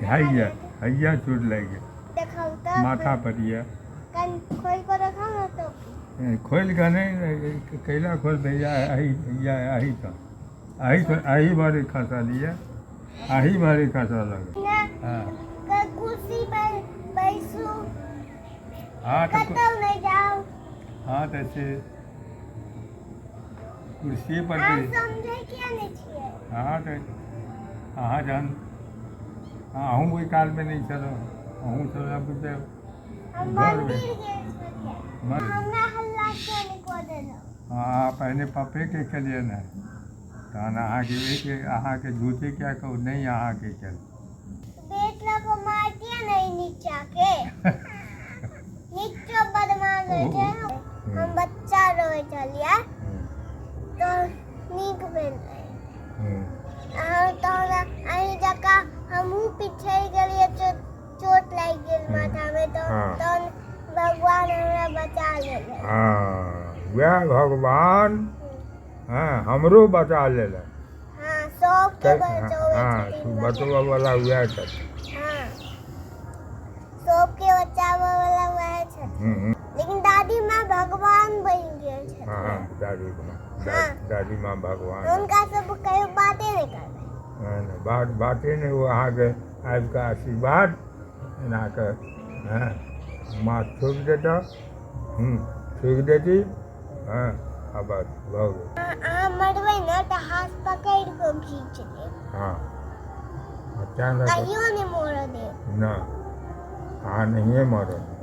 हैया चोट लग गई दिखाओ तो माथा पर ये कान खोल कर रखा ना तो खोल का नहीं कैला खोल भैया आई तो आई बारी खसा लिया आई बारी खसा लगे हाँ का कुर्सी पर बैसू हाँ तो कतल नहीं जाओ हाँ तैसे कुर्सी पर आप बैठ समझे क्या नहीं छिए हाँ तो हाँ जान हाँ हूँ कोई काल में नहीं चलो हूँ चलो बुझे हम घर में मंदिर गए थे मन- हमरा हल्ला क्यों नहीं को देलो हाँ पहले पप्पे के चलिए ना तहन अहाँ के झूठे क्या कहू नहीं अहाँ के चल बेटला को मार दिया नहीं नीचा के नीचा बदमाश है हम बच्चा रोए चलिए तो नीक भेल तो अही जगह हमहू पीछे गलिए चोट लग गेल माथा में तो भगवान हमरा बचा लेले वह भगवान हाँ हमरो बचा लेले हाँ सबके बचावे छथिन बचवा वाला वह है हाँ सबके बचावे वाला वह छथिन लेकिन दादी माँ भगवान बन गेल छथिन हाँ दादी माँ भगवान उनका सब कहीं बातें नहीं करते बातें नहीं वो अहाँ के आज का आशीर्वाद एना के हाँ माँ छूट देता छूट देती हाँ अब बस भऽ गेल मरबै ना तो हाथ पकड़ के खींच दे हाँ क्या ना कहियो नहीं मोड़ दे ना अहाँ नहिए मरब